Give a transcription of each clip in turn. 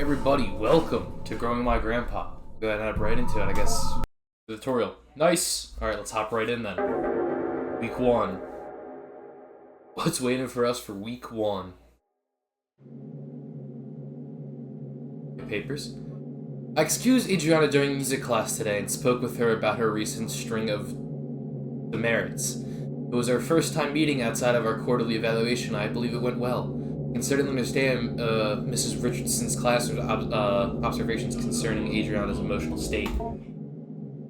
everybody, welcome to Growing My Grandpa. Go ahead and hop right into it, I guess. The tutorial. Nice! Alright, let's hop right in then. Week 1. What's waiting for us for week 1? Papers. I excused Adriana during music class today and spoke with her about her recent string of demerits. It was our first time meeting outside of our quarterly evaluation. I believe it went well. I can certainly understand Mrs. Richardson's classroom observations concerning Adriana's emotional state.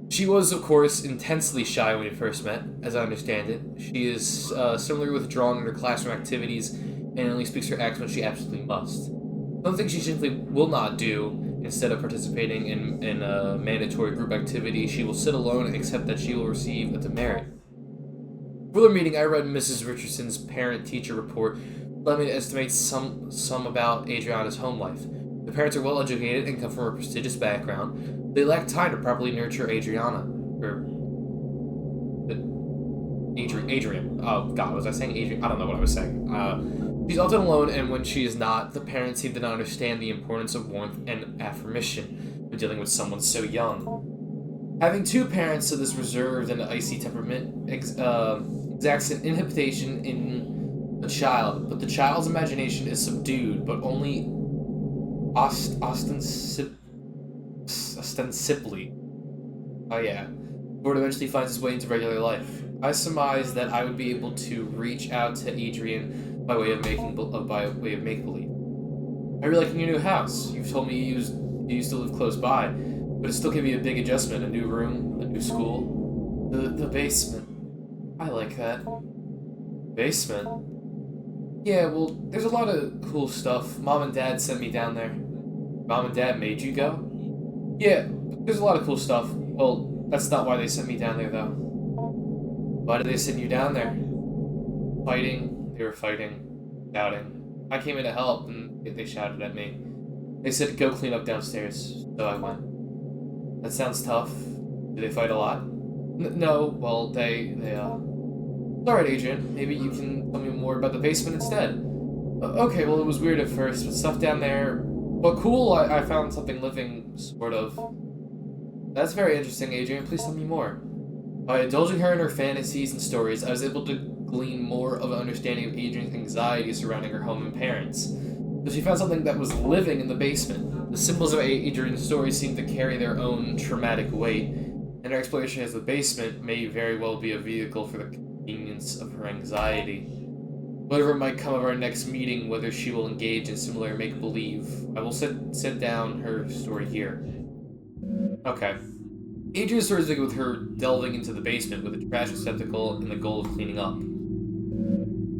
She was, of course, intensely shy when we first met, as I understand it. She is similarly withdrawn in her classroom activities and only speaks her acts when she absolutely must. Something she simply will not do. Instead of participating in a mandatory group activity, she will sit alone and accept that she will receive a demerit. For the meeting, I read Mrs. Richardson's parent-teacher report, allowing me to estimate some about Adriana's home life. The parents are well-educated and come from a prestigious background. They lack time to properly nurture Adriana. Adrian. Oh, God, was I saying Adrian? I don't know what I was saying. She's often alone, and when she is not, the parents seem to not understand the importance of warmth and affirmation when dealing with someone so young. Having two parents of this reserved and icy temperament exacts an inhibition in the child, but the child's imagination is subdued, but only ostensibly. Oh yeah. Before it eventually finds its way into regular life. I surmise that I would be able to reach out to Adrian by way of make-believe. I really like your new house. You've told me you used to live close by, but it still can be a big adjustment. A new room, a new school. The basement. I like that. Basement? Yeah, well, there's a lot of cool stuff. Mom and Dad sent me down there. Mom and Dad made you go? Yeah, there's a lot of cool stuff. Well, that's not why they sent me down there, though. Why did they send you down there? Fighting. They were fighting, shouting. I came in to help, and they shouted at me. They said, go clean up downstairs, so I went. That sounds tough. Did they fight a lot? No, well, Alright, Adrian, maybe you can tell me more about the basement instead. Okay, well, it was weird at first, but stuff down there... But cool, I found something living, sort of. That's very interesting, Adrian. Please tell me more. By indulging her in her fantasies and stories, I was able to glean more of an understanding of Adrian's anxiety surrounding her home and parents. So she found something that was living in the basement. The symbols of Adrian's stories seem to carry their own traumatic weight, and her exploration as the basement may very well be a vehicle for the convenience of her anxiety. Whatever might come of our next meeting, whether she will engage in similar make-believe, I will set down her story here. Okay. Adrian's story is with her delving into the basement with a trash receptacle and the goal of cleaning up.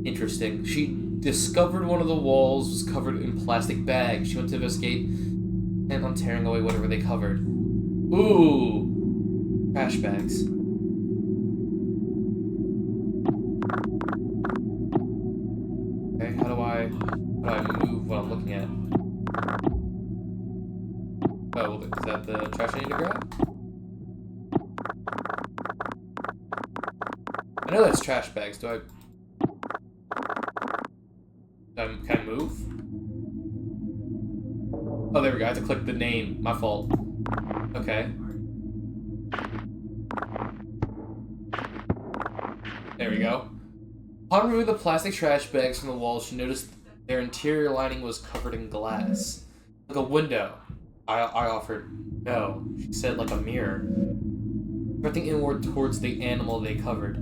Interesting. She discovered one of the walls was covered in plastic bags. She went to investigate and on tearing away whatever they covered. Ooh! Trash bags. Okay, how do I move what I'm looking at? Oh, is that the trash I need to grab? I know that's trash bags. Can I move? Oh, there we go. I have to click the name. My fault. Okay. There we go. Upon removing the plastic trash bags from the walls, she noticed their interior lining was covered in glass. Like a window. I offered no. She said like a mirror. Projecting inward towards the animal they covered.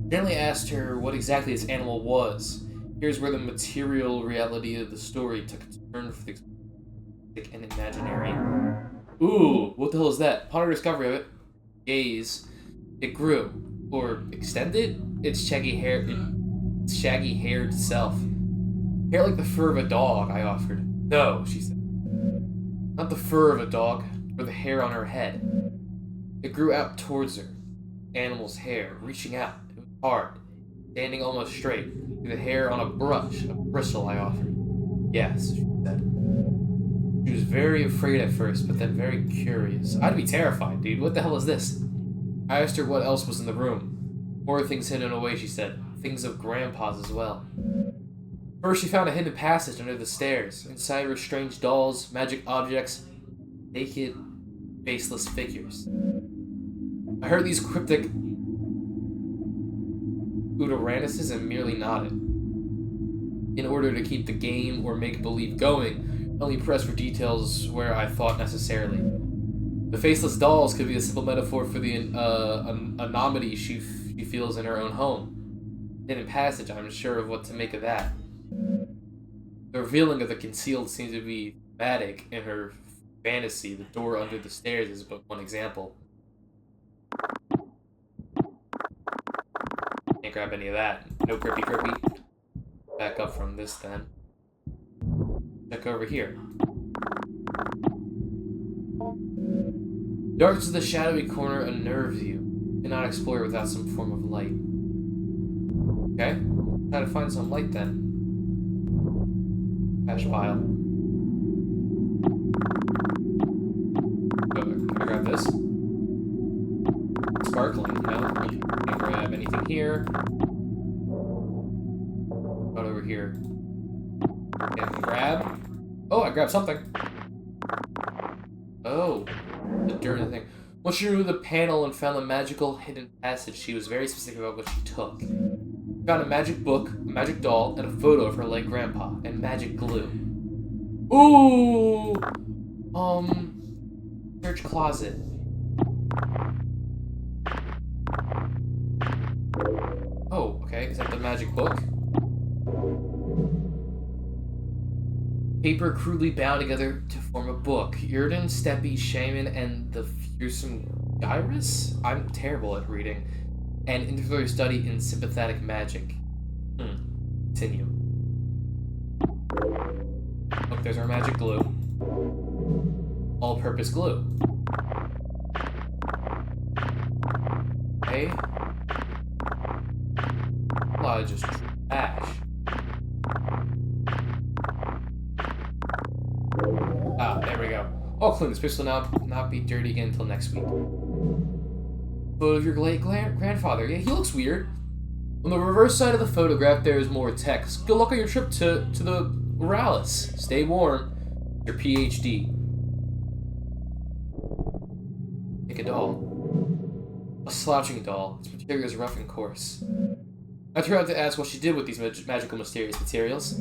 Generally asked her what exactly this animal was. Here's where the material reality of the story took its turn for the and imaginary. Ooh, what the hell is that? Upon her discovery of it, gaze, it grew. Or extended? Its shaggy-haired self. Hair like the fur of a dog, I offered. No, she said. Not the fur of a dog, or the hair on her head. It grew out towards her. Animal's hair, reaching out. It was hard. Standing almost straight. With the hair on a brush, a bristle, I offered. Yes, she said. She was very afraid at first, but then very curious. I'd be terrified, dude. What the hell is this? I asked her what else was in the room. More things hidden away, she said. Things of Grandpa's as well. First, she found a hidden passage under the stairs. Inside were strange dolls, magic objects, naked, faceless figures. I heard these cryptic Udoranuses and merely nodded. In order to keep the game or make-believe going, I only pressed for details where I thought necessarily. The faceless dolls could be a simple metaphor for the anomaly she feels in her own home. Hidden passage, I'm sure of what to make of that. The revealing of the concealed seems to be thematic in her fantasy. The door under the stairs is but one example. Can't grab any of that. No grippy. Back up from this then. Check over here. Darts of the shadowy corner unnerves you. Cannot explore without some form of light. Okay. Try to find some light then. Ash pile. Can I grab this? Sparkling, no. Can't grab anything here. Out over here. Can't grab. Oh, I grabbed something. Oh. The dirt thing. Once she removed the panel and found the magical hidden passage, she was very specific about what she took. She found a magic book, a magic doll, and a photo of her late grandpa, and magic glue. Ooh! Church closet. Oh, okay. Is that the magic book? Paper crudely bound together to form a book. Yrden, Steppy, Shaman, and the fearsome Gyrus? I'm terrible at reading. An inventory study in sympathetic magic. Continue. Look, there's our magic glue. All-purpose glue. Okay. A lot of just trash. Ah, there we go. I'll clean this pistol now, not be dirty again until next week. Photo of your late grandfather. Yeah, he looks weird. On the reverse side of the photograph, there is more text. Good luck on your trip to the Morales. Stay warm. Your PhD. Make a doll. A slouching doll. Its material is rough and coarse. I turned out to ask what she did with these magical, mysterious materials.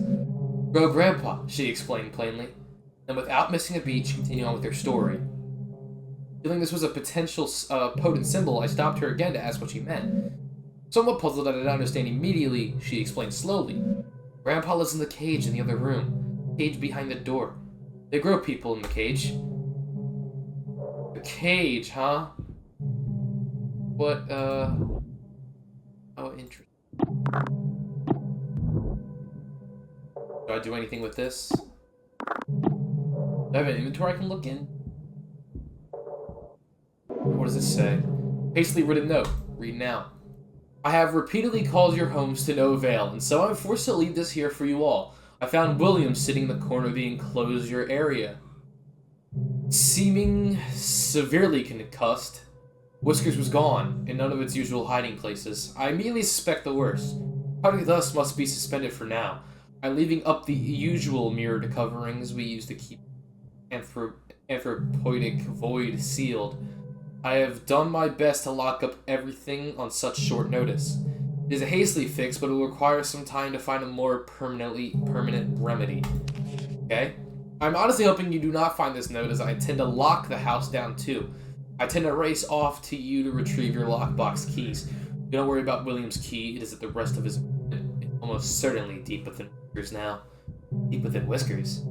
Grow Grandpa, she explained plainly. And without missing a beat, she continued on with her story. Feeling this was a potential potent symbol, I stopped her again to ask what she meant. Somewhat puzzled, I did not understand immediately, she explained slowly. Grandpa lives in the cage in the other room. Cage behind the door. They grow people in the cage. The cage, huh? What, Oh, interesting. Do I do anything with this? Do I have an inventory I can look in? What does this say? Hastily written note. Read now. I have repeatedly called your homes to no avail, and so I'm forced to leave this here for you all. I found William sitting in the corner of the enclosure area. Seeming severely concussed, Whiskers was gone, in none of its usual hiding places. I immediately suspect the worst. Party thus must be suspended for now. I'm leaving up the usual mirrored coverings we use to keep anthropoidic void sealed. I have done my best to lock up everything on such short notice. It is a hastily fix, but it will require some time to find a more permanent remedy. Okay? I'm honestly hoping you do not find this note, as I intend to lock the house down too. I tend to race off to you to retrieve your lockbox keys. Don't worry about William's key, it is at the rest of his equipment. It's almost certainly deep within Whiskers now. Deep within Whiskers.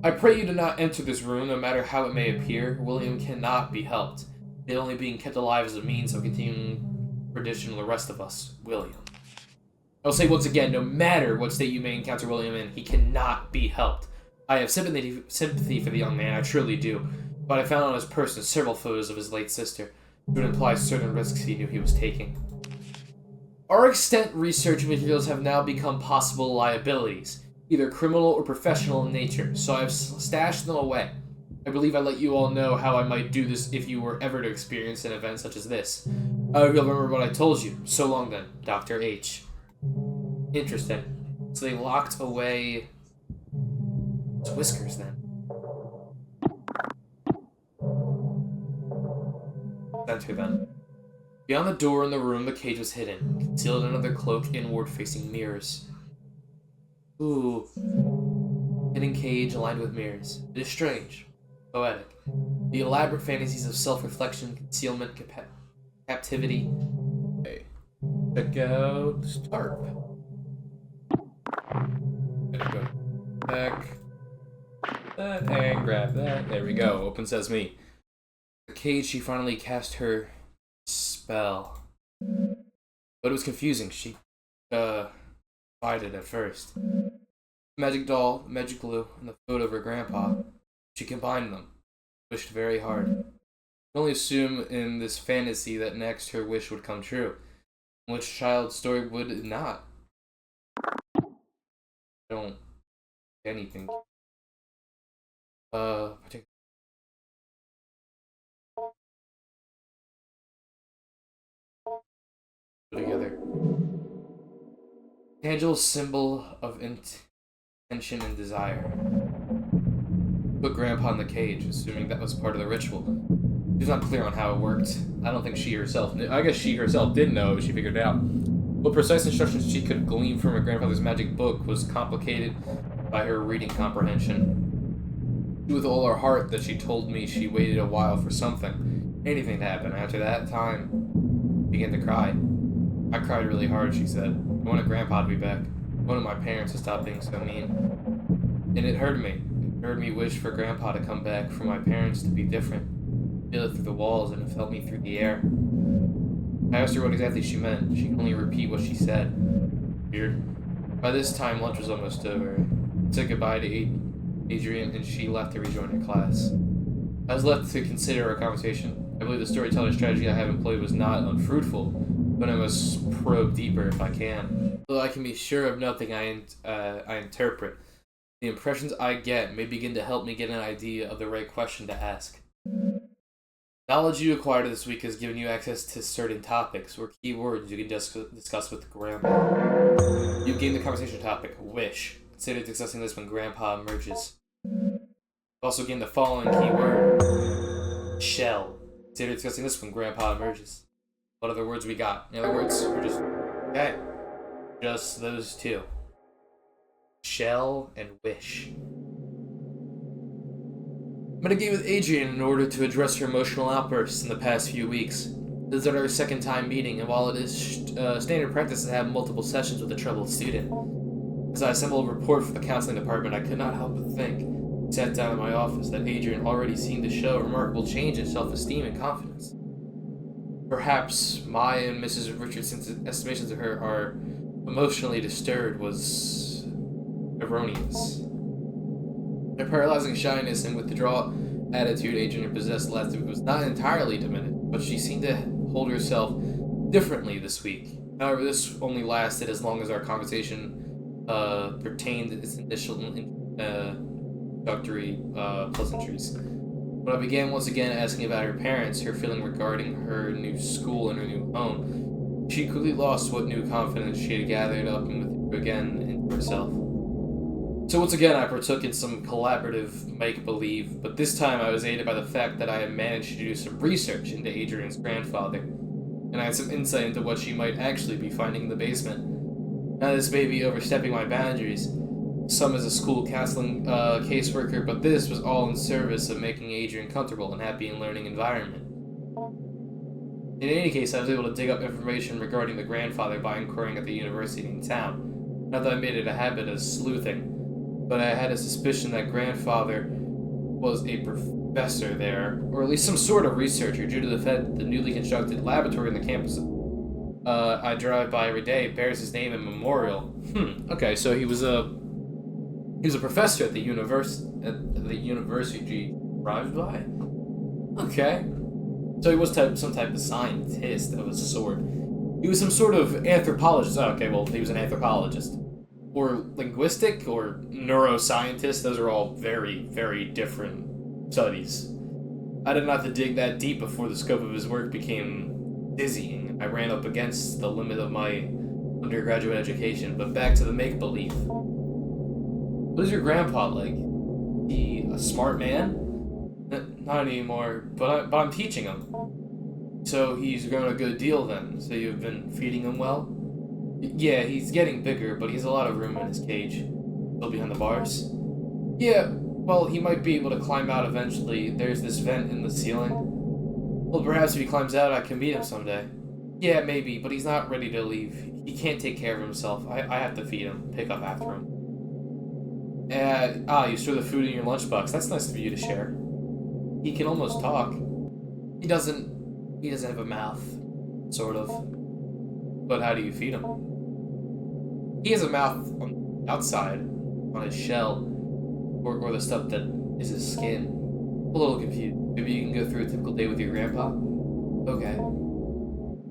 I pray you do not enter this room, no matter how it may appear. William cannot be helped. It only being kept alive as a means of continuing tradition of the rest of us. William. I'll say once again, no matter what state you may encounter William in, he cannot be helped. I have sympathy for the young man, I truly do, but I found on his person several photos of his late sister, which would imply certain risks he knew he was taking. Our extant research materials have now become possible liabilities, either criminal or professional in nature, so I've stashed them away. I believe I let you all know how I might do this if you were ever to experience an event such as this. I hope you'll remember what I told you. So long then, Dr. H. Interesting. So they locked away his whiskers then. Enter then. Beyond the door in the room, the cage was hidden, concealed in another cloak inward-facing mirrors. Ooh. Hidden cage aligned with mirrors. It is strange. Poetic. The elaborate fantasies of self-reflection, concealment, captivity. Okay. Check out Starp. Gonna go back. That and grab that. There we go. Open sesame. The cage, she finally cast her spell. But it was confusing. She, fighted at first. Magic doll, magic glue, and the photo of her grandpa. She combined them. Wished very hard. I can only assume in this fantasy that next her wish would come true. Which child's story would it not? I don't anything. Together. Tangible symbol of intention and desire. Put Grandpa in the cage, assuming that was part of the ritual. She's not clear on how it worked. I don't think she herself knew. I guess she herself did know, but she figured it out. What precise instructions she could glean from her grandfather's magic book was complicated by her reading comprehension. With all her heart that she told me she waited a while for something. Anything to happen. After that time, began to cry. I cried really hard, she said. I wanted Grandpa to be back. I wanted my parents to stop being so mean. And it hurt me. It hurt me wish for Grandpa to come back, for my parents to be different. Feel it through the walls, and it felt me through the air. I asked her what exactly she meant. She could only repeat what she said. Weird. By this time, lunch was almost over. I said goodbye to Adrian, and she left to rejoin her class. I was left to consider our conversation. I believe the storytelling strategy I have employed was not unfruitful, but I must probe deeper if I can. Though I can be sure of nothing I interpret, the impressions I get may begin to help me get an idea of the right question to ask. Knowledge you acquired this week has given you access to certain topics or keywords you can discuss with Grandpa. You gained the conversation topic, wish. Consider discussing this when Grandpa emerges. You also gained the following keyword, shell. Consider discussing this when Grandpa emerges. What other words we got? In other words, we're just, okay. Just those two. Shell and wish. I met again with Adrian in order to address her emotional outbursts in the past few weeks. This is our second time meeting, and while it is standard practice to have multiple sessions with a troubled student, as I assembled a report for the counseling department, I could not help but think, sat down in my office, that Adrian already seemed to show a remarkable change in self-esteem and confidence. Perhaps my and Mrs. Richardson's estimations of her are emotionally disturbed was erroneous. The paralyzing shyness and withdrawal attitude Adrian possessed last week was not entirely diminished, but she seemed to hold herself differently this week. However, this only lasted as long as our conversation pertained to its initial introductory pleasantries. When I began once again asking about her parents, her feeling regarding her new school and her new home, she quickly lost what new confidence she had gathered up and withdrew again into herself. So once again, I partook in some collaborative make-believe, but this time I was aided by the fact that I had managed to do some research into Adrian's grandfather, and I had some insight into what she might actually be finding in the basement. Now this may be overstepping my boundaries, some as a school counseling caseworker, but this was all in service of making Adrian comfortable and happy in learning environment. In any case, I was able to dig up information regarding the grandfather by inquiring at the university in town. Not that I made it a habit of sleuthing, but I had a suspicion that grandfather was a professor there, or at least some sort of researcher, due to the fact that the newly constructed laboratory on the campus I drive by every day bears his name and memorial. Okay, so he was a professor at the university drives by. Okay, so he was some type of scientist of a sort. He was some sort of anthropologist. Oh, okay, well, he was an anthropologist. Or linguistic, or neuroscientist. Those are all very, very different studies. I did not have to dig that deep before the scope of his work became dizzying. I ran up against the limit of my undergraduate education, but back to the make-believe. What is your grandpa like? He a smart man? Not anymore, but I'm teaching him. So he's grown a good deal then. So you've been feeding him well? Yeah, he's getting bigger, but he has a lot of room in his cage. Still behind the bars? Yeah, well, he might be able to climb out eventually. There's this vent in the ceiling. Well, perhaps if he climbs out, I can meet him someday. Yeah, maybe, but he's not ready to leave. He can't take care of himself. I have to feed him, pick up after him. You store the food in your lunchbox. That's nice of you to share. He can almost talk. He doesn't have a mouth, sort of. But how do you feed him? He has a mouth on the outside, on his shell, or the stuff that is his skin. A little confused. Maybe you can go through a typical day with your grandpa? Okay.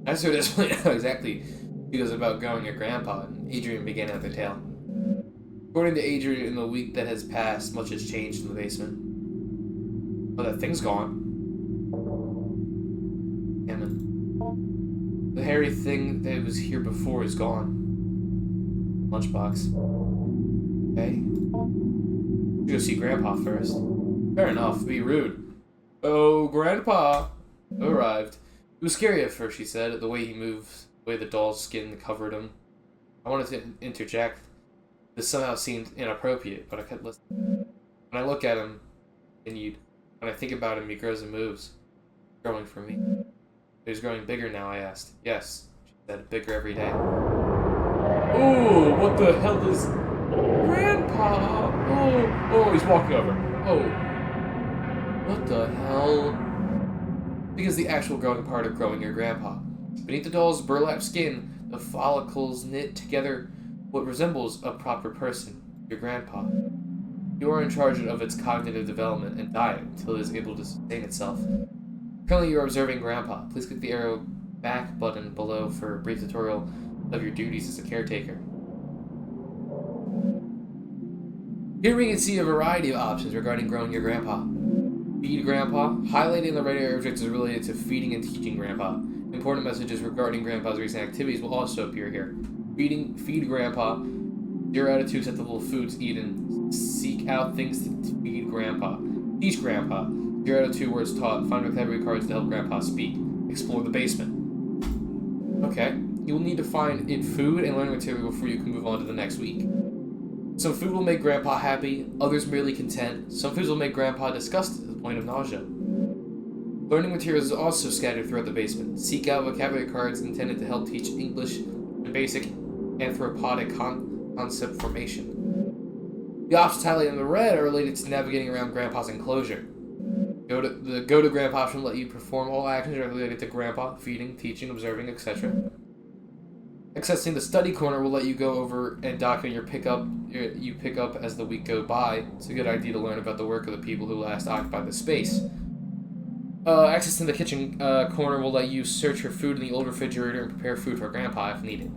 Esther doesn't really know exactly he goes about growing your grandpa, and Adrian began at the tale. According to Adrian, in the week that has passed, much has changed in the basement. Oh, that thing's gone. Hammond. The hairy thing that was here before is gone. Lunchbox. Okay. You go see Grandpa first. Fair enough, be rude. Oh, Grandpa! Arrived. It was scary at first, she said, the way he moved, the way the doll's skin covered him. I wanted to interject. This somehow seemed inappropriate, but I kept listening. When I look at him, when I think about him, he grows and moves. Growing for me. He's growing bigger now, I asked. Yes, she said, bigger every day. Oh, what the hell is... Grandpa! Oh, he's walking over. Oh. What the hell? Because the actual growing part of growing your grandpa. Beneath the doll's burlap skin, the follicles knit together what resembles a proper person, your grandpa. You are in charge of its cognitive development and diet until it is able to sustain itself. Currently, you are observing Grandpa. Please click the arrow back button below for a brief tutorial of your duties as a caretaker. Here we can see a variety of options regarding growing your grandpa. Feed Grandpa. Highlighting the right area objectives related to feeding and teaching Grandpa. Important messages regarding Grandpa's recent activities will also appear here. Feed Grandpa. Your attitude, acceptable foods eaten. Seek out things to feed Grandpa. Teach Grandpa. Your attitude, words taught. Find vocabulary cards to help Grandpa speak. Explore the basement. Okay. You will need to find it food and learning material before you can move on to the next week. Some food will make Grandpa happy, others merely content. Some foods will make Grandpa disgusted to the point of nausea. Learning materials is also scattered throughout the basement. Seek out vocabulary cards intended to help teach English and basic anthropodic concept formation. The options highlighted in the red are related to navigating around Grandpa's enclosure. The Go to Grandpa option will let you perform all actions related to Grandpa, feeding, teaching, observing, etc. Accessing the study corner will let you go over and document you pick up as the week go by. It's a good idea to learn about the work of the people who last occupied the space. Accessing the kitchen corner will let you search for food in the old refrigerator and prepare food for Grandpa if needed.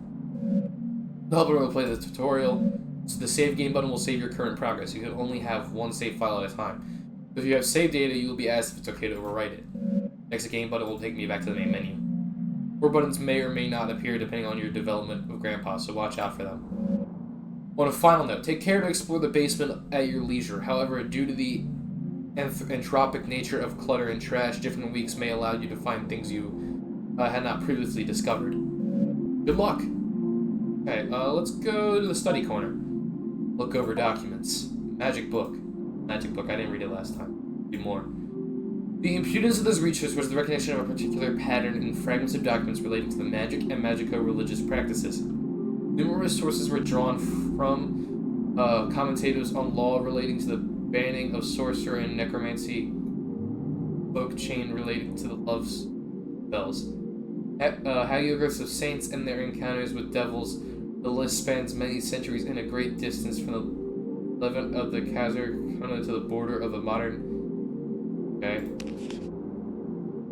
The helper will play the tutorial. So the save game button will save your current progress. You can only have one save file at a time. If you have saved data, you will be asked if it's okay to overwrite it. Exit game button will take me back to the main menu. More buttons may or may not appear depending on your development of Grandpa, so watch out for them. On a final note, take care to explore the basement at your leisure. However, due to the entropic nature of clutter and trash, different weeks may allow you to find things you had not previously discovered. Good luck! Okay, let's go to the study corner. Look over documents. Magic book. Magic book, I didn't read it last time. Do more. The impudence of this research was the recognition of a particular pattern in fragments of documents relating to the magic and magico-religious practices. Numerous sources were drawn from commentators on law relating to the banning of sorcery and necromancy, folk chain relating to the love spells, hagiographics of saints and their encounters with devils. The list spans many centuries and a great distance from the Levant of the Khazar to the border of the modern. Okay.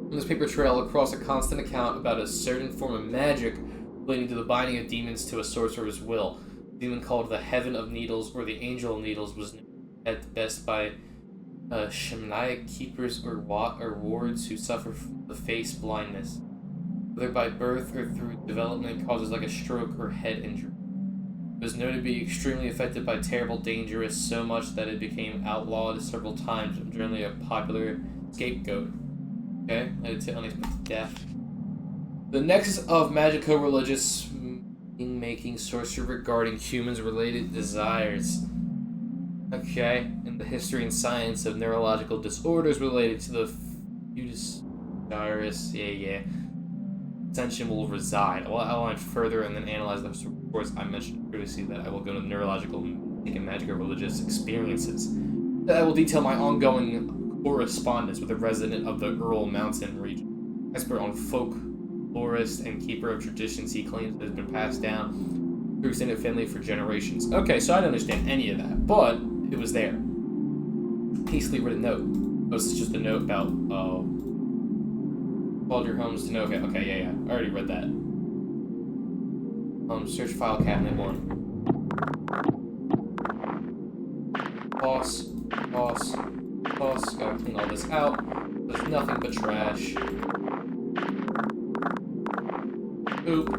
On this paper trail across a constant account about a certain form of magic relating to the binding of demons to a sorcerer's will. The demon called the Heaven of Needles or the Angel of Needles was known at best by Shemnaic keepers or wards who suffer from the face blindness. whether by birth or through development, causes like a stroke or head injury. It was known to be extremely affected by terrible dangerous, so much that it became outlawed several times and generally a popular scapegoat. Okay, led to unexpected death. The nexus of magico-religious meaning-making sorcery regarding humans' related desires. Okay, in the history and science of neurological disorders related to the fetus virus, attention will reside. I will outline further and then analyze the reports I mentioned previously that I will go to neurological and magico-religious experiences. That I will detail my ongoing correspondence with a resident of the Ural Mountain region. Expert on folklorist and keeper of traditions, he claims it has been passed down through extended family for generations. Okay, so I don't understand any of that, but it was there. Hastily written note. Oh, this is just a note about, called your homes to know. Okay, yeah. I already read that. Search file cabinet 1. Pause. Gotta clean all this out. There's nothing but trash. Oop.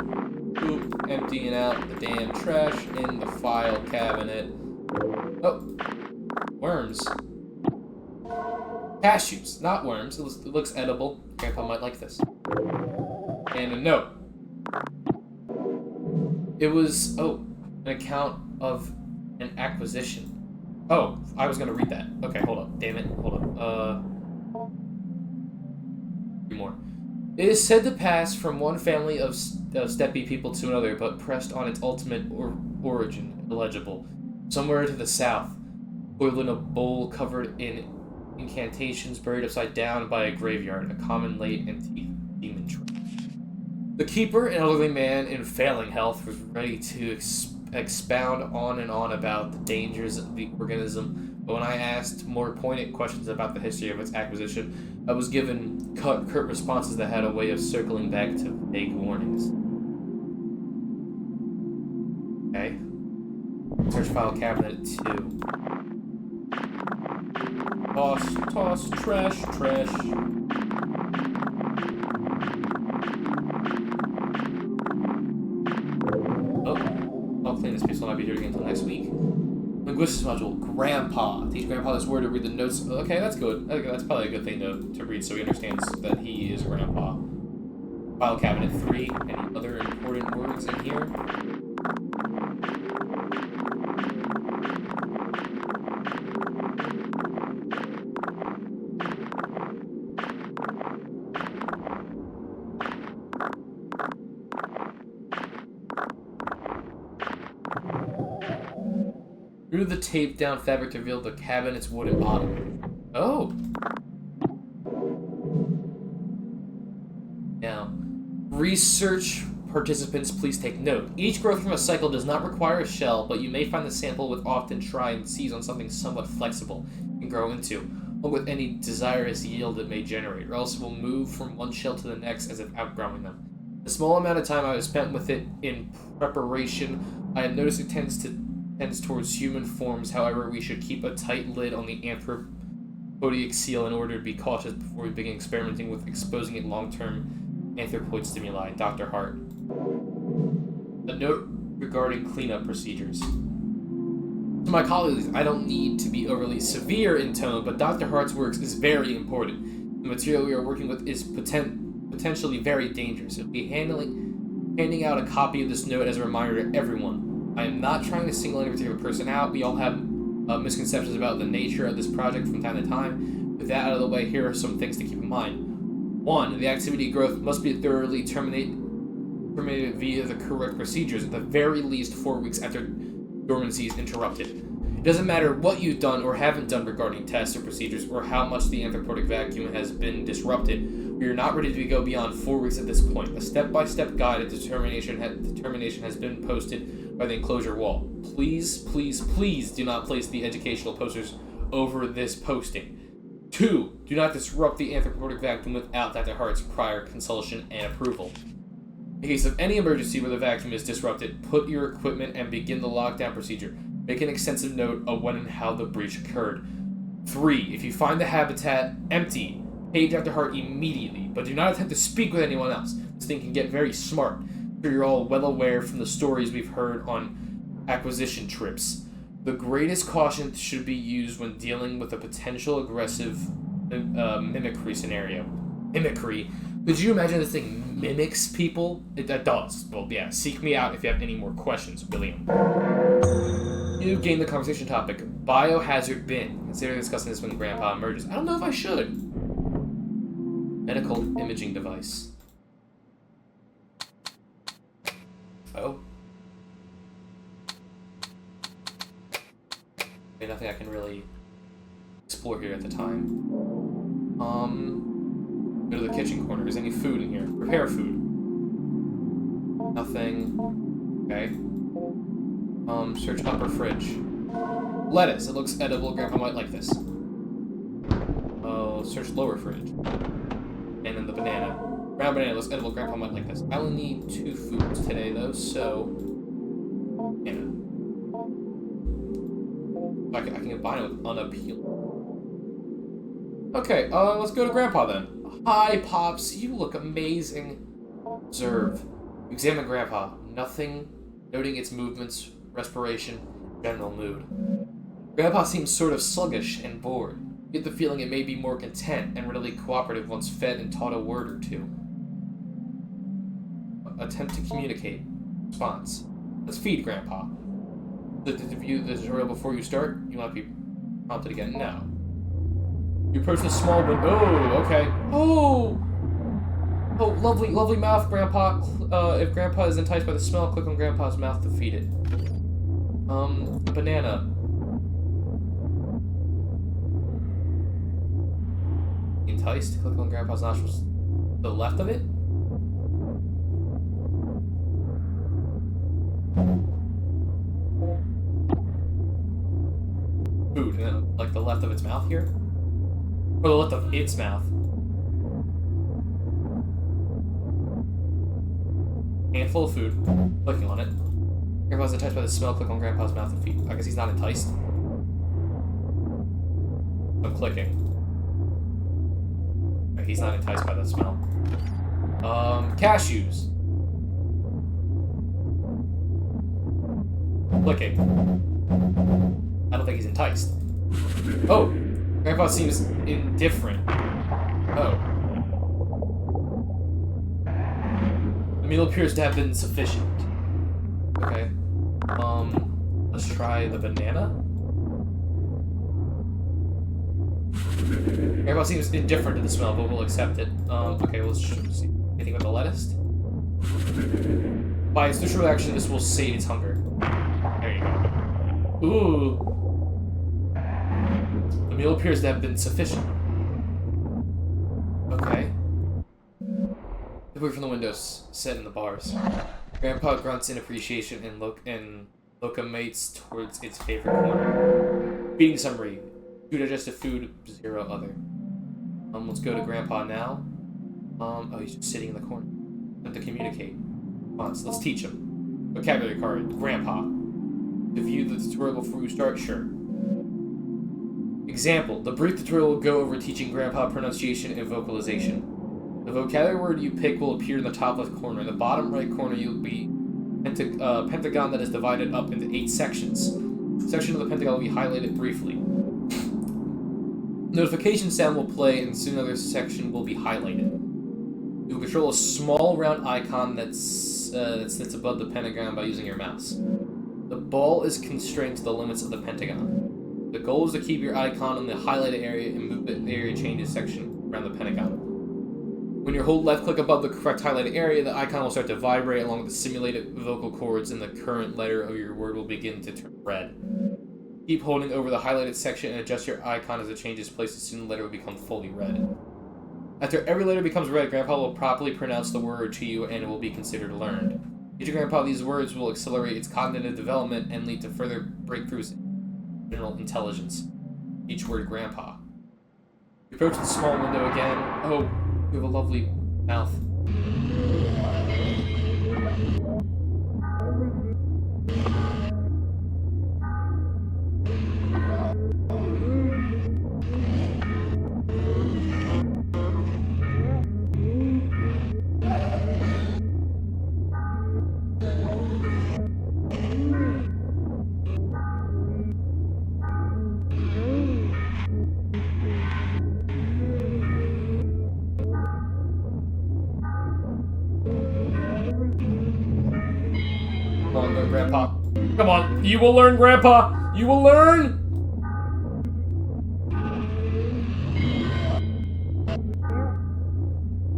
Emptying out the damn trash in the file cabinet. Oh. Worms. Cashews, not worms. It looks edible. Grandpa might like this. And a note. It was, an account of an acquisition. Oh, I was gonna read that. Okay, hold up. Damn it. Hold up. Three more. It is said to pass from one family of steppe people to another, but pressed on its ultimate origin, illegible. Somewhere to the south, boiled in a bowl covered in incantations, buried upside down by a graveyard, a common late antique demon tree. The keeper, an elderly man in failing health, was ready to expound on and on about the dangers of the organism, but when I asked more poignant questions about the history of its acquisition, I was given curt responses that had a way of circling back to vague warnings. Okay. Search file cabinet 2. Toss, trash. I'll clean this piece. I'll not be here again until next week. Linguistics module, Grandpa. Teach Grandpa this word to read the notes. Okay, that's good. That's probably a good thing to read so he understands that he is Grandpa. File cabinet 3. Any other important words in here? Through the taped down fabric to reveal the cabinet's wooden bottom. Oh! Now, research participants, please take note. Each growth from a cycle does not require a shell, but you may find the sample with often try and seize on something somewhat flexible and grow into, along with any desirous yield it may generate, or else it will move from one shell to the next as if outgrowing them. The small amount of time I have spent with it in preparation, I have noticed it tends towards human forms. However, we should keep a tight lid on the anthropodic seal in order to be cautious before we begin experimenting with exposing it long-term anthropoid stimuli. Dr. Hart. A note regarding cleanup procedures. To my colleagues, I don't need to be overly severe in tone, but Dr. Hart's works is very important. The material we are working with is potentially very dangerous. It will be handing out a copy of this note as a reminder to everyone. I am not trying to single any particular person out. We all have misconceptions about the nature of this project from time to time. With that out of the way, here are some things to keep in mind. 1. The activity growth must be thoroughly terminated via the correct procedures, at the very least 4 weeks after dormancy is interrupted. It doesn't matter what you've done or haven't done regarding tests or procedures, or how much the anthropotic vacuum has been disrupted. We are not ready to go beyond 4 weeks at this point. A step-by-step guide of determination has been posted by the enclosure wall. Please do not place the educational posters over this posting. 2. Do not disrupt the anthropotic vacuum without Dr. Hart's prior consultation and approval. In case of any emergency where the vacuum is disrupted, put your equipment and begin the lockdown procedure. Make an extensive note of when and how the breach occurred. 3. If you find the habitat empty, pay Dr. Hart immediately, but do not attempt to speak with anyone else. This thing can get very smart. So you're all well aware from the stories we've heard on acquisition trips. The greatest caution should be used when dealing with a potential aggressive mimicry scenario. Mimicry. Could you imagine this thing mimics people? It does. Well, yeah. Seek me out if you have any more questions, William. You've gained the conversation topic. Biohazard bin. Consider discussing this when Grandpa emerges. I don't know if I should. Medical imaging device. Oh. Okay, nothing I can really explore here at the time. Go to the kitchen corner. Is there any food in here? Prepare food. Nothing. Okay. Search upper fridge. Lettuce. It looks edible. Grandpa might like this. Oh, search lower fridge. And then the banana. Brown banana looks edible. Grandpa might like this. I only need 2 foods today, though, so... Banana. I can combine it with unappealing. Okay, let's go to Grandpa then. Hi, Pops. You look amazing. Observe. Examine Grandpa. Nothing. Noting its movements, respiration, general mood. Grandpa seems sort of sluggish and bored. You get the feeling it may be more content and readily cooperative once fed and taught a word or two. Attempt to communicate. Response. Let's feed Grandpa. Did you view the tutorial before you start? You want to be prompted again? No. You approach the small window. Oh, okay. Oh! Oh, lovely, lovely mouth, Grandpa. If Grandpa is enticed by the smell, click on Grandpa's mouth to feed it. Banana. Enticed? Click on Grandpa's nostrils. The left of it? Food, and then, like, the left of its mouth here? Or the left of its mouth. Handful of food. Clicking on it. Grandpa's enticed by the smell. Click on Grandpa's mouth and feet. I guess he's not enticed. I'm clicking. Okay, he's not enticed by the smell. Cashews. Clicking. I don't think he's enticed. Oh! Grandpa seems indifferent. Oh. The meal appears to have been sufficient. Okay. Let's try the banana. Grandpa seems indifferent to the smell, but we'll accept it. Okay, let's see. Anything with the lettuce? By its neutral action, this will sate its hunger. There you go. Ooh. The meal appears to have been sufficient. Okay. The boy from the windows, set in the bars. Grandpa grunts in appreciation and locomotes towards its favorite corner. Feeding summary. 2 digestive food, 0 other. Let's go to Grandpa now. Oh, he's just sitting in the corner. Have to communicate. Let's teach him. Vocabulary card. Grandpa. To view the tutorial before you start, sure. Example. The brief tutorial will go over teaching Grandpa pronunciation and vocalization. The vocabulary word you pick will appear in the top left corner. In the bottom right corner, you'll be pentagon that is divided up into 8 sections. Section of the pentagon will be highlighted briefly. Notification sound will play, and soon another section will be highlighted. You will control a small round icon that sits above the pentagon by using your mouse. The ball is constrained to the limits of the pentagon. The goal is to keep your icon in the highlighted area and move the area changes section around the pentagon. When you hold left click above the correct highlighted area, the icon will start to vibrate along with the simulated vocal cords, and the current letter of your word will begin to turn red. Keep holding over the highlighted section and adjust your icon as it changes places, soon the letter will become fully red. After every letter becomes red, Grandpa will properly pronounce the word to you and it will be considered learned. Teaching Grandpa these words will accelerate its cognitive development and lead to further breakthroughs in general intelligence. Each word Grandpa. You approach the small window again. Oh, you have a lovely mouth. learn, Grandpa. Come on, you will learn, Grandpa. You will learn.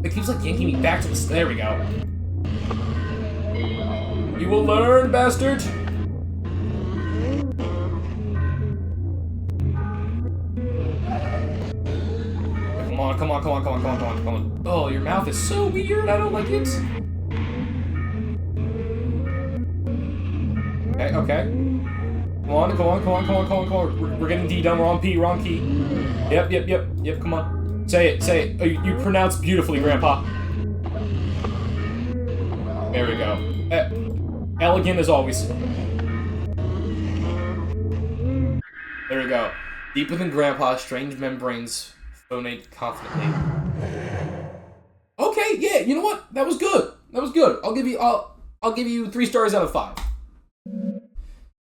It keeps like yanking me back to the. There we go. You will learn, bastard. Come on. Oh, your mouth is so weird. I don't like it. Okay. Come on. We're getting D done. We're on P. Wrong key. Yep. Come on. Say it. Oh, you pronounce beautifully, Grandpa. There we go. Elegant as always. There we go. Deep within Grandpa, strange membranes phonate confidently. Okay, yeah, you know what? That was good. I'll give you 3 stars out of 5.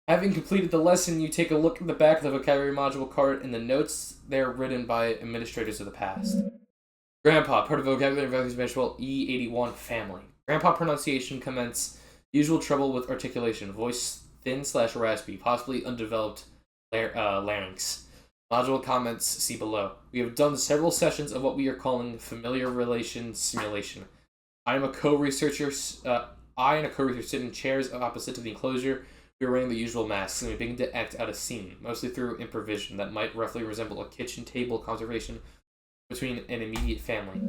Having completed the lesson, you take a look at the back of the vocabulary module card and the notes there written by administrators of the past. Grandpa, part of vocabulary visual E81 family. Grandpa pronunciation commence usual trouble with articulation, voice thin/raspy, possibly undeveloped larynx. Module comments see below. We have done several sessions of what we are calling familiar relation simulation. I and a co-researcher sit in chairs opposite to the enclosure. We are wearing the usual masks, and we begin to act out a scene, mostly through improvisation that might roughly resemble a kitchen table conversation between an immediate family.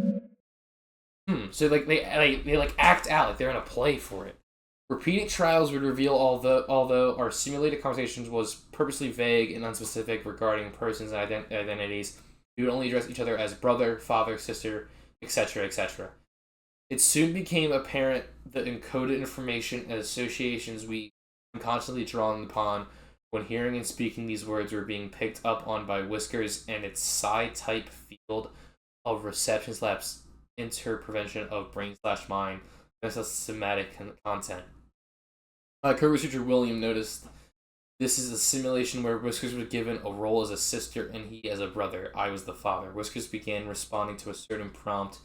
So they act out like they're in a play for it. Repeated trials would reveal although our simulated conversations was purposely vague and unspecific regarding persons and identities, we would only address each other as brother, father, sister, etc., etc. It soon became apparent the encoded information and associations we constantly drawn upon when hearing and speaking these words were being picked up on by Whiskers and its psi-type field of reception/interpretation of brain/mind and somatic content. My co-researcher William noticed this is a simulation where Whiskers was given a role as a sister and he as a brother. I was the father. Whiskers began responding to a certain prompt,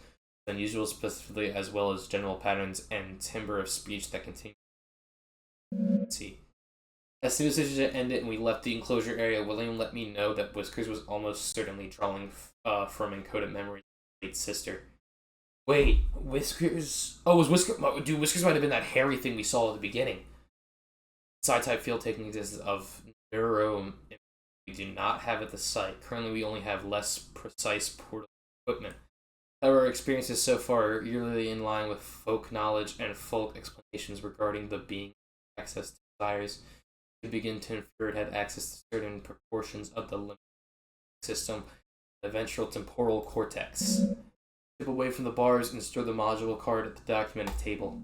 unusual specifically, as well as general patterns and timbre of speech that continued. Let's see. As soon as the session ended and we left the enclosure area, William let me know that Whiskers was almost certainly drawing from encoded memories of his sister. Wait, Whiskers? Oh, was Whiskers? Dude, Whiskers might have been that hairy thing we saw at the beginning. Psi-type field taking existence of neuro. We do not have at the site. Currently, we only have less precise portable equipment. However, our experiences so far are eerily in line with folk knowledge and folk explanations regarding the being access to desires. We begin to infer it had access to certain proportions of the limbic system, the ventral temporal cortex. Step away from the bars and store the module card at the documented table.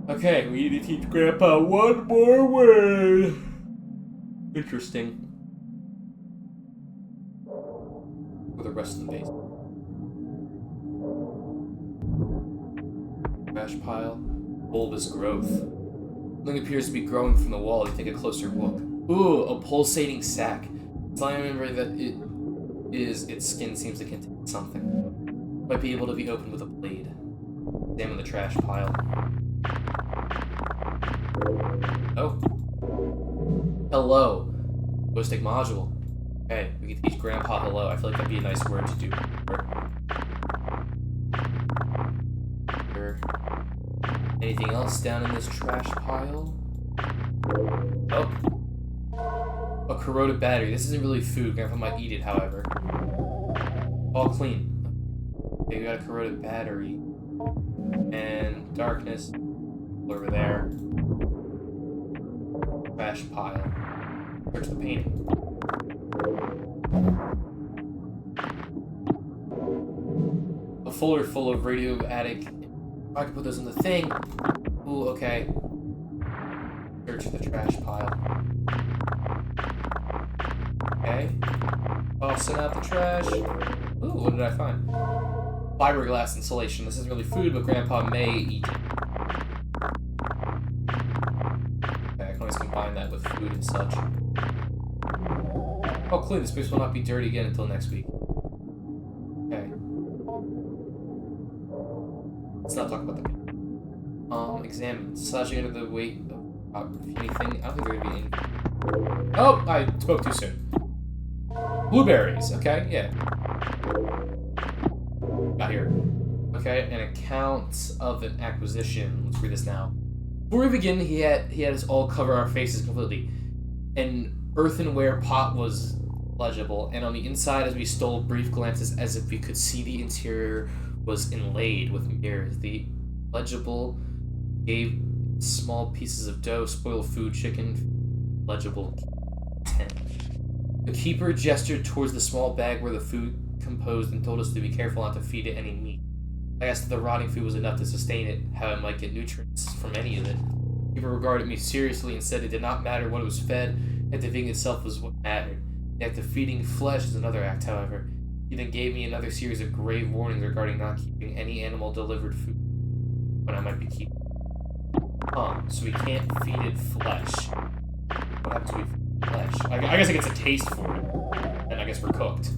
Okay, we need to teach Grandpa one more word. Interesting. For the rest of the base. Trash pile. Bulbous growth. Something appears to be growing from the wall. You take a closer look. Ooh, a pulsating sac. Slime member that its skin seems to contain something. Might be able to be opened with a blade. Examine the trash pile. Oh. Hello. Linguistic module. Okay, we can teach Grandpa hello. I feel like that'd be a nice word to do. Anything else down in this trash pile? Oh. A corroded battery. This isn't really food. Grandpa might eat it, however. All clean. Okay, we got a corroded battery. And darkness. Over there. Trash pile. Search the painting. A folder full of radioactive. I can put those in the thing. Ooh, okay. Search the trash pile. Okay. Tossing out the trash. Ooh, what did I find? Fiberglass insulation. This isn't really food, but Grandpa may eat it. Okay, I can always combine that with food and such. Oh, clean. This space will not be dirty again until next week. Okay. Let's not talk about the painting. Examine. Slashing under the weight of anything. I don't think they're gonna be in. Oh, I spoke too soon. Blueberries. Okay, yeah. Got here. Okay, an account of an acquisition. Let's read this now. Before we begin, he had us all cover our faces completely. An earthenware pot was legible, and on the inside, as we stole brief glances as if we could see the interior, was inlaid with mirrors. The legible gave small pieces of dough, spoiled food, chicken, legible 10. The keeper gestured towards the small bag where the food composed and told us to be careful not to feed it any meat. I asked if the rotting food was enough to sustain it, how it might get nutrients from any of it. The keeper regarded me seriously and said it did not matter what it was fed, that the thing itself was what mattered. The act of feeding flesh is another act, however. He then gave me another series of grave warnings regarding not keeping any animal-delivered food when I might be keeping. So we can't feed it flesh. What happens if we feed it flesh? I guess it gets a taste for it. And I guess we're cooked.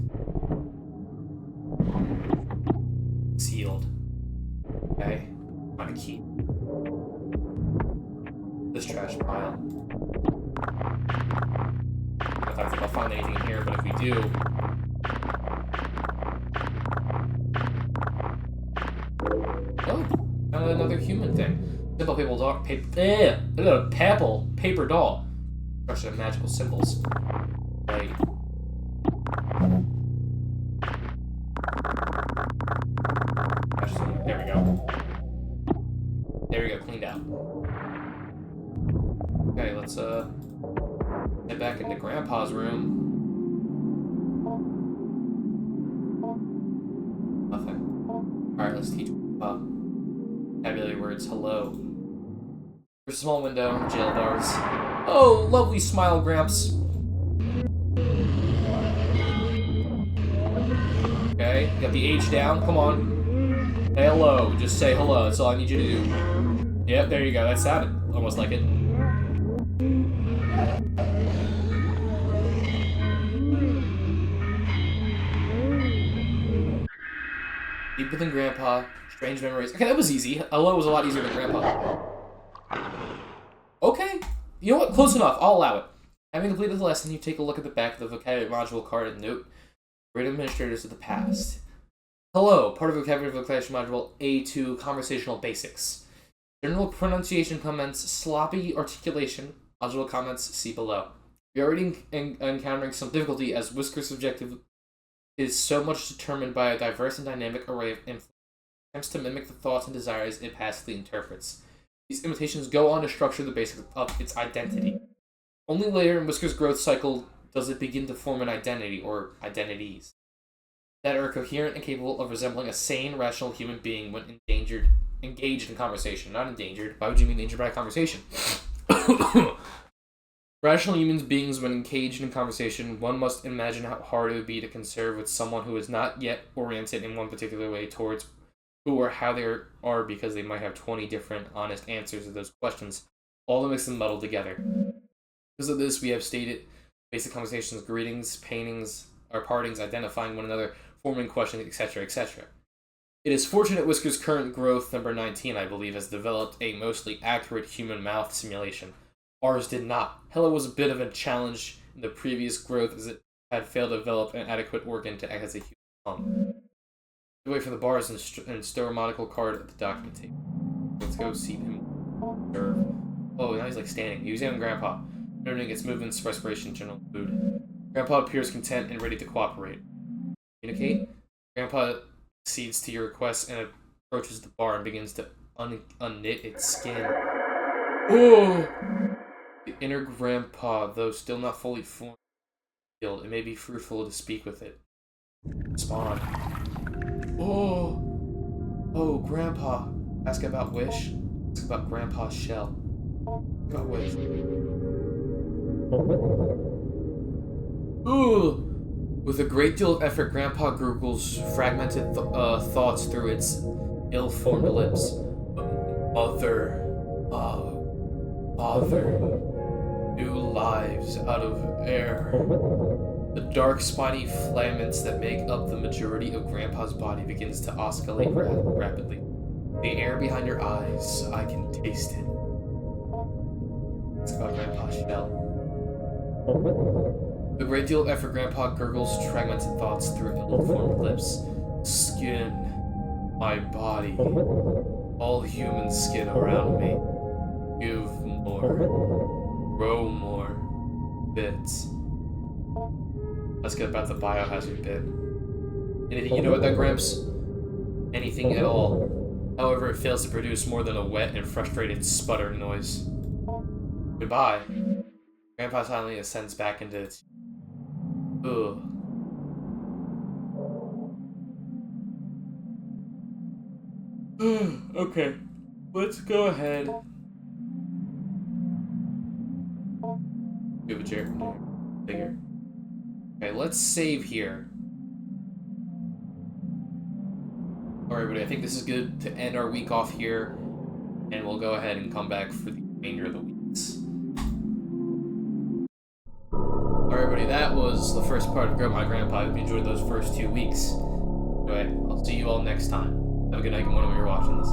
Sealed. Okay. I'm gonna keep this trash pile. I don't think I'll find anything in here, but if we do... Oh, another human thing. Simple paper doll. Question of magical symbols. Right. There we go. There we go, cleaned out. Okay, let's head back into Grandpa's room. Nothing. Alright, let's teach vocabulary words. Hello. There's a small window, jail bars. Oh, lovely smile, Gramps. Okay, got the H down, come on. Say hello, just say hello, that's all I need you to do. Yep, there you go, that sounded almost like it. Deeper than Grandpa, strange memories. Okay, that was easy. Hello was a lot easier than Grandpa. Okay, you know what? Close enough. I'll allow it. Having completed the lesson, you take a look at the back of the vocabulary module card and note Great Administrators of the Past. Hello, part of the vocabulary module A2, Conversational Basics. General pronunciation comments, sloppy articulation. Module comments, see below. You're already encountering some difficulty as Whisker's subjective is so much determined by a diverse and dynamic array of influence. Attempts to mimic the thoughts and desires it passively interprets. These imitations go on to structure the basics of its identity. Only later in Whisker's growth cycle does it begin to form an identity, or identities, that are coherent and capable of resembling a sane, rational human being when engaged in conversation. Not endangered. Why would you mean endangered by a conversation? Rational human beings, when engaged in conversation, one must imagine how hard it would be to conserve with someone who is not yet oriented in one particular way towards who or how they are, because they might have 20 different honest answers to those questions, all to mix and muddle together. Because of this, we have stated basic conversations, greetings, paintings, or partings, identifying one another, forming questions, etc., etc. It is fortunate Whisker's current growth, number 19, I believe, has developed a mostly accurate human mouth simulation. Ours did not. Hello was a bit of a challenge in the previous growth, as it had failed to develop an adequate organ to act as a human tongue. Wait for the bars and store a monocle card at the document table. Let's go see him observe. Oh, now he's like standing. You examine Grandpa, noting its movements, respiration, general mood. Grandpa appears content and ready to cooperate. Communicate. Grandpa accedes to your request and approaches the bar and begins to unknit its skin. Oh! The inner Grandpa, though still not fully formed, it may be fruitful to speak with it. Respond. Oh! Oh, Grandpa. Ask about wish. Ask about Grandpa's shell. About wish. Ooh! With a great deal of effort, Grandpa gurgles fragmented thoughts through its ill-formed lips. Father. New lives out of air. The dark, spiny filaments that make up the majority of Grandpa's body begins to oscillate rapidly. The air behind your eyes, I can taste it. It's about Grandpa's shell. A great deal of effort, Grandpa gurgles fragmented thoughts through ill-formed lips. Skin. My body. All human skin around me. Give more. Grow more. Bits. Let's get about the biohazard bit. Anything you know about that, Gramps? Anything at all. However, it fails to produce more than a wet and frustrated sputtering noise. Goodbye. Grandpa silently ascends back into its... Ugh. Okay. Let's go ahead. We have a chair. Figure. Okay, let's save here. Alright, everybody, I think this is good to end our week off here, and we'll go ahead and come back for the remainder of the weeks. Alright, everybody, that was the first part of Grandma and Grandpa. I hope you enjoyed those first 2 weeks. Anyway, I'll see you all next time. Have a good night and morning when you're watching this.